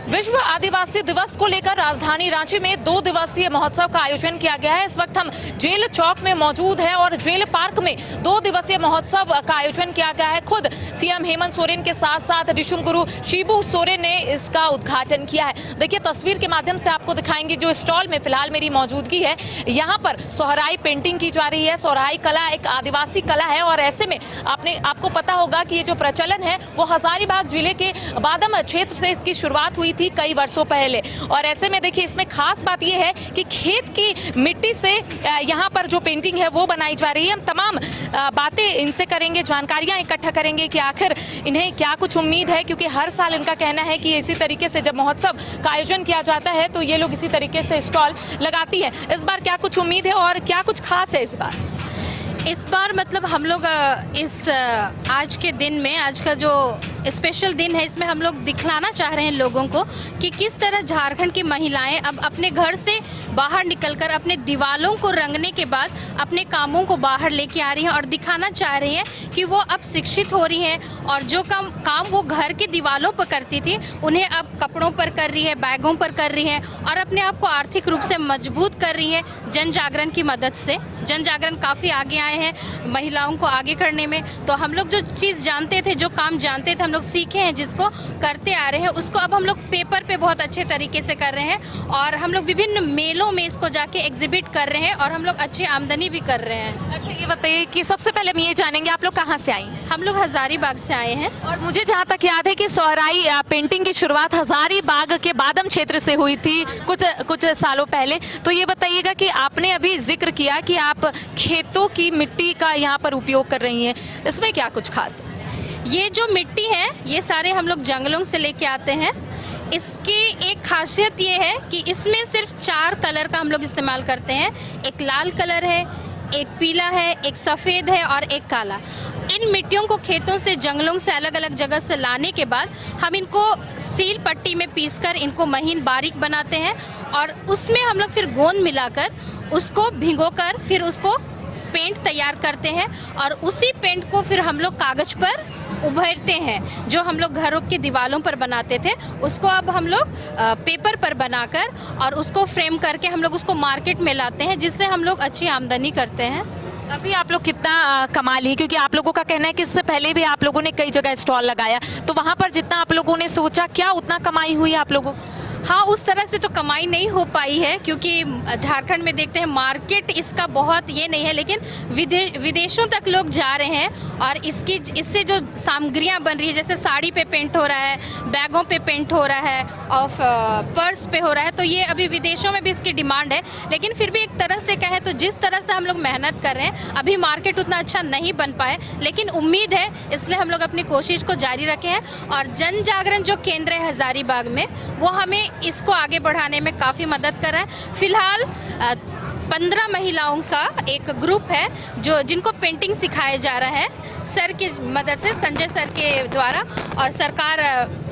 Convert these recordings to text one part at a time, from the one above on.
विश्व आदिवासी दिवस को लेकर राजधानी रांची में 2 दिवसीय महोत्सव का आयोजन किया गया है। इस वक्त हम जेल चौक में मौजूद हैं और जेल पार्क में 2 दिवसीय महोत्सव का आयोजन किया गया है। खुद सीएम हेमंत सोरेन के साथ साथ ऋषि गुरु शिबू सोरेन ने इसका उद्घाटन किया है। देखिए, तस्वीर के माध्यम से आपको दिखाएंगे जो स्टॉल में फिलहाल मेरी मौजूदगी है। यहाँ पर सोहराई पेंटिंग की जा रही है। सोहराई कला एक आदिवासी कला है और ऐसे में आपको पता होगा कि ये जो प्रचलन है वो हजारीबाग जिले के बादम क्षेत्र से इसकी शुरुआत हुई थी कई वर्षों पहले। और ऐसे में देखिए, इसमें खास बात यह है कि खेत की मिट्टी से यहाँ पर जो पेंटिंग है वो बनाई जा रही है। हम तमाम बातें इनसे करेंगे, जानकारियाँ इकट्ठा करेंगे कि आखिर इन्हें क्या कुछ उम्मीद है, क्योंकि हर साल इनका कहना है कि इसी तरीके से जब महोत्सव का आयोजन किया जाता है तो ये लोग इसी तरीके से स्टॉल लगाती है। इस बार क्या कुछ उम्मीद है और क्या कुछ खास है इस बार मतलब हम लोग इस आज के दिन में, आज का जो स्पेशल दिन है, इसमें हम लोग दिखलाना चाह रहे हैं लोगों को कि किस तरह झारखंड की महिलाएं अब अपने घर से बाहर निकलकर अपने दीवालों को रंगने के बाद अपने कामों को बाहर लेके आ रही हैं और दिखाना चाह रही हैं कि वो अब शिक्षित हो रही हैं और जो काम वो घर के दीवालों पर करती थी उन्हें अब कपड़ों पर कर रही है, बैगों पर कर रही हैं और अपने आप को आर्थिक रूप से मजबूत कर रही हैं जन जागरण की मदद से। जन जागरण काफ़ी आगे आए हैं महिलाओं को आगे करने में। तो हम लोग जो चीज़ जानते थे, जो काम जानते थे, हम लोग सीखे हैं, जिसको करते आ रहे हैं, उसको अब हम लोग पेपर पे बहुत अच्छे तरीके से कर रहे हैं और हम लोग विभिन्न मेलों में इसको जाके एग्जिबिट कर रहे हैं और हम लोग अच्छी आमदनी भी कर रहे हैं। अच्छा, ये बताइए कि सबसे पहले हम ये जानेंगे आप लोग कहाँ से आई हैं? हम लोग हजारीबाग से आए हैं और मुझे जहाँ तक याद है कि सोहराई पेंटिंग की शुरुआत हजारीबाग के बादम क्षेत्र से हुई थी कुछ सालों पहले। तो ये बताइएगा कि आपने अभी जिक्र किया कि आप खेतों की मिट्टी का यहाँ पर उपयोग कर रही हैं, इसमें क्या कुछ खास है? ये जो मिट्टी है ये सारे हम लोग जंगलों से लेके आते हैं। इसकी एक खासियत ये है कि इसमें सिर्फ 4 कलर का हम लोग इस्तेमाल करते हैं। एक लाल कलर है, एक पीला है, एक सफ़ेद है और एक काला। इन मिट्टियों को खेतों से, जंगलों से अलग अलग जगह से लाने के बाद हम इनको सील पट्टी में पीसकर इनको महीन बारीक बनाते हैं और उसमें हम लोग फिर गोंद मिलाकर उसको भिगोकर फिर उसको पेंट तैयार करते हैं और उसी पेंट को फिर हम लोग कागज़ पर उभरते हैं। जो हम लोग घरों की दीवारों पर बनाते थे उसको अब हम लोग पेपर पर बनाकर और उसको फ्रेम करके हम लोग उसको मार्केट में लाते हैं, जिससे हम लोग अच्छी आमदनी करते हैं। अभी आप लोग कितना कमा लिए, क्योंकि आप लोगों का कहना है कि इससे पहले भी आप लोगों ने कई जगह स्टॉल लगाया, तो वहाँ पर जितना आप लोगों ने सोचा, क्या उतना कमाई हुई आप लोगों? हाँ, उस तरह से तो कमाई नहीं हो पाई है क्योंकि झारखंड में देखते हैं मार्केट इसका बहुत ये नहीं है, लेकिन विदेशों तक लोग जा रहे हैं और इससे जो सामग्रियाँ बन रही है, जैसे साड़ी पे पेंट हो रहा है, बैगों पे पेंट हो रहा है और पर्स पे हो रहा है, तो ये अभी विदेशों में भी इसकी डिमांड है। लेकिन फिर भी एक तरह से कहें तो जिस तरह से हम लोग मेहनत कर रहे हैं, अभी मार्केट उतना अच्छा नहीं बन पाए, लेकिन उम्मीद है, इसलिए हम लोग अपनी कोशिश को जारी रखे हैं। और जन जागरण जो केंद्र है हजारीबाग में, वो हमें इसको आगे बढ़ाने में काफ़ी मदद कर रहा है। फिलहाल 15 महिलाओं का एक ग्रुप है जिनको पेंटिंग सिखाया जा रहा है सर की मदद से, संजय सर के द्वारा, और सरकार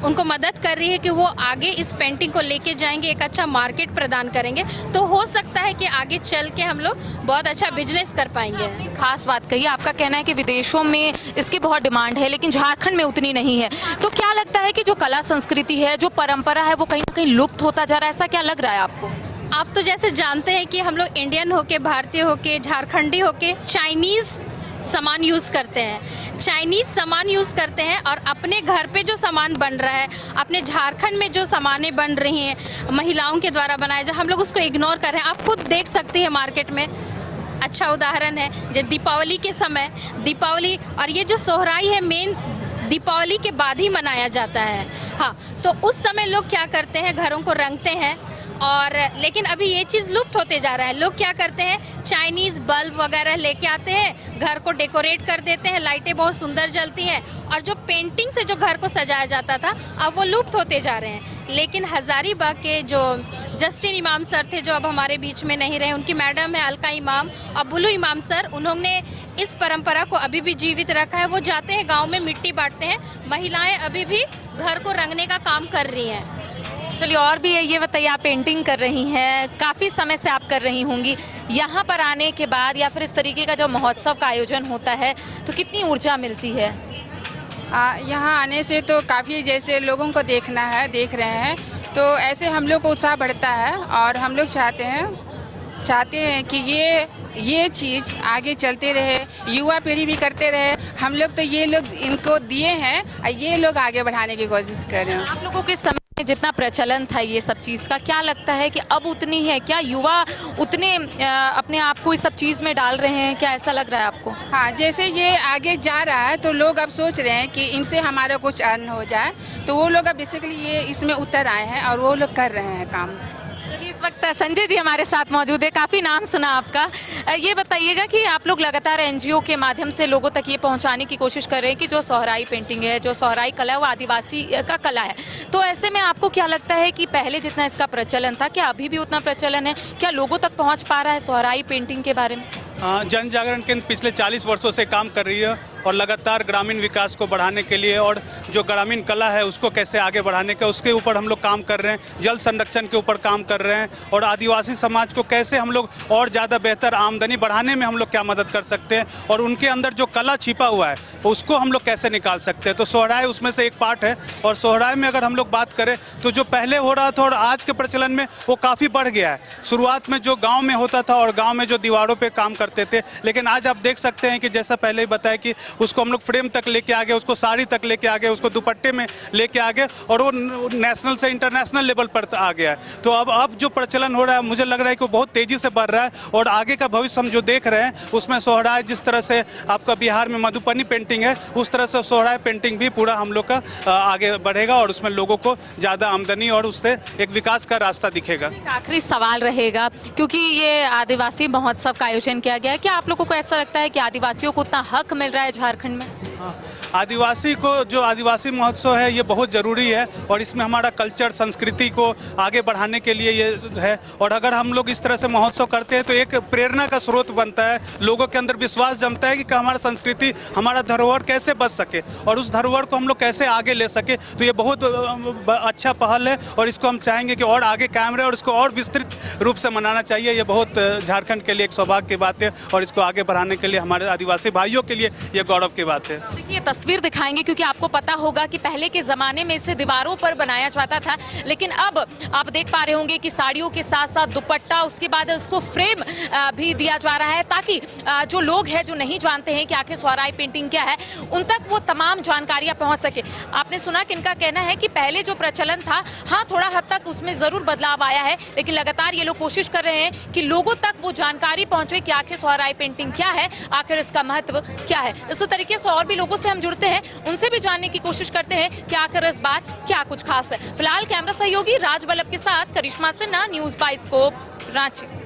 उनको मदद कर रही है कि वो आगे इस पेंटिंग को लेके जाएंगे, एक अच्छा मार्केट प्रदान करेंगे, तो हो सकता है कि आगे चल के हम लोग बहुत अच्छा बिजनेस कर पाएंगे। खास बात कही, आपका कहना है कि विदेशों में इसकी बहुत डिमांड है लेकिन झारखंड में उतनी नहीं है, तो क्या लगता है कि जो कला संस्कृति है, जो परंपरा है, वो कहीं ना कहीं लुप्त होता जा रहा है? ऐसा क्या लग रहा है आपको? आप तो जैसे जानते हैं कि हम लोग इंडियन होके, भारतीय होके, झारखंडी होके चाइनीज़ सामान यूज़ करते हैं, चाइनीज़ सामान यूज़ करते हैं और अपने घर पे जो सामान बन रहा है, अपने झारखंड में जो सामानें बन रही हैं महिलाओं के द्वारा बनाए हम लोग उसको इग्नोर कर रहे हैं। आप खुद देख सकते हैं मार्केट में। अच्छा उदाहरण है जो दीपावली के समय, दीपावली और ये जो सोहराई है मेन दीपावली के बाद ही मनाया जाता है। हाँ, तो उस समय लोग क्या करते हैं, घरों को रंगते हैं और लेकिन अभी ये चीज़ लुप्त होते जा रहा है। लोग क्या करते हैं, चाइनीज़ बल्ब वगैरह लेके आते हैं, घर को डेकोरेट कर देते हैं, लाइटें बहुत सुंदर जलती हैं और जो पेंटिंग से जो घर को सजाया जाता था अब वो लुप्त होते जा रहे हैं। लेकिन हजारीबाग के जो जस्टिन इमाम सर थे, जो अब हमारे बीच में नहीं रहे, उनकी मैडम है अलका इमाम और बुलू इमाम सर, उन्होंने इस परंपरा को अभी भी जीवित रखा है। वो जाते हैं गाँव में, मिट्टी बांटते हैं, महिलाएँ अभी भी घर को रंगने का काम कर रही हैं। चलिए, और भी ये बताइए, आप पेंटिंग कर रही हैं, काफ़ी समय से आप कर रही होंगी, यहाँ पर आने के बाद या फिर इस तरीके का जो महोत्सव का आयोजन होता है तो कितनी ऊर्जा मिलती है? यहाँ आने से तो काफ़ी जैसे लोगों को देखना है, देख रहे हैं, तो ऐसे हम लोग को उत्साह बढ़ता है और हम लोग चाहते हैं कि ये चीज़ आगे चलते रहे, युवा पीढ़ी भी करते रहे। हम लोग तो ये लोग इनको दिए हैं और ये लोग आगे बढ़ाने की कोशिश कर रहे हैं। आप लोगों के समय में जितना प्रचलन था ये सब चीज़ का, क्या लगता है कि अब उतनी है क्या? युवा उतने अपने आप को इस सब चीज़ में डाल रहे हैं क्या? ऐसा लग रहा है आपको? हाँ, जैसे ये आगे जा रहा है तो लोग अब सोच रहे हैं कि इनसे हमारा कुछ अर्न हो जाए, तो वो लोग अब बेसिकली ये इसमें उतर आए हैं और वो लोग कर रहे हैं काम। चलिए, इस वक्त संजय जी हमारे साथ मौजूद है, काफ़ी नाम सुना आपका। ये बताइएगा कि आप लोग लगातार एनजीओ के माध्यम से लोगों तक ये पहुंचाने की कोशिश कर रहे हैं कि जो सोहराई पेंटिंग है, जो सोहराई कला है, वो आदिवासी का कला है। तो ऐसे में आपको क्या लगता है कि पहले जितना इसका प्रचलन था, क्या अभी भी उतना प्रचलन है? क्या लोगों तक पहुँच पा रहा है सोहराई पेंटिंग के बारे में? जन जागरण केंद्र पिछले 40 वर्षों से काम कर रही है और लगातार ग्रामीण विकास को बढ़ाने के लिए और जो ग्रामीण कला है उसको कैसे आगे बढ़ाने का, उसके ऊपर हम लोग काम कर रहे हैं। जल संरक्षण के ऊपर काम कर रहे हैं और आदिवासी समाज को कैसे हम लोग और ज़्यादा बेहतर आमदनी बढ़ाने में हम लोग क्या मदद कर सकते हैं और उनके अंदर जो कला छिपा हुआ है उसको हम लोग कैसे निकाल सकते हैं। तो सोहराई उसमें से एक पार्ट है और सोहराई में अगर हम लोग बात करें तो जो पहले हो रहा था और आज के प्रचलन में वो काफ़ी बढ़ गया है। शुरुआत में जो गाँव में होता था और गाँव में जो दीवारों पर काम करते थे, लेकिन आज आप देख सकते हैं कि जैसा पहले ही बताया कि उसको हम लोग फ्रेम तक लेके आ गए, उसको साड़ी तक लेके आ गए, उसको दुपट्टे में लेके आ गए और वो नेशनल से इंटरनेशनल लेवल पर आ गया है। तो अब जो प्रचलन हो रहा है मुझे लग रहा है कि वो बहुत तेज़ी से बढ़ रहा है और आगे का भविष्य हम जो देख रहे हैं उसमें सोहराई, जिस तरह से आपका बिहार में मधुबनी पेंटिंग है, उस तरह से सोहराई पेंटिंग भी पूरा हम लोग का आगे बढ़ेगा और उसमें लोगों को ज़्यादा आमदनी और उससे एक विकास का रास्ता दिखेगा। आखिरी सवाल रहेगा, क्योंकि ये आदिवासी महोत्सव का आयोजन किया गया है, क्या आप लोगों को ऐसा लगता है कि आदिवासियों को उतना हक मिल रहा है झारखंड में? आदिवासी को जो आदिवासी महोत्सव है ये बहुत ज़रूरी है और इसमें हमारा कल्चर, संस्कृति को आगे बढ़ाने के लिए ये है और अगर हम लोग इस तरह से महोत्सव करते हैं तो एक प्रेरणा का स्रोत बनता है, लोगों के अंदर विश्वास जमता है कि हमारा संस्कृति, हमारा धरोहर कैसे बच सके और उस धरोहर को हम लोग कैसे आगे ले सके। तो ये बहुत अच्छा पहल है और इसको हम चाहेंगे कि और आगे कायम रहे और इसको और विस्तृत रूप से मनाना चाहिए। ये बहुत झारखंड के लिए एक सौभाग्य की बात है और इसको आगे बढ़ाने के लिए हमारे आदिवासी भाइयों के लिए ये गौरव की बात है। देखिए, तस्वीर दिखाएंगे क्योंकि आपको पता होगा कि पहले के ज़माने में इसे दीवारों पर बनाया जाता था, लेकिन अब आप देख पा रहे होंगे कि साड़ियों के साथ साथ दुपट्टा, उसके बाद उसको फ्रेम भी दिया जा रहा है ताकि जो लोग हैं जो नहीं जानते हैं कि आखिर सोहराई पेंटिंग क्या है, उन तक वो तमाम जानकारियाँ पहुँच सके। आपने सुना कि इनका कहना है कि पहले जो प्रचलन था, हाँ थोड़ा हद तक उसमें ज़रूर बदलाव आया है, लेकिन लगातार ये लोग कोशिश कर रहे हैं कि लोगों तक वो जानकारी पहुँचे कि आखिर सोहराई पेंटिंग क्या है, आखिर इसका महत्व क्या है। इस तरीके से और भी लोगों से हम जुड़ते हैं, उनसे भी जानने की कोशिश करते हैं कि आखिर इस बार क्या कुछ खास है। फिलहाल कैमरा सहयोगी राज बल्लभ के साथ करिश्मा सिन्हा, न्यूज़ बाइस्कोप, रांची।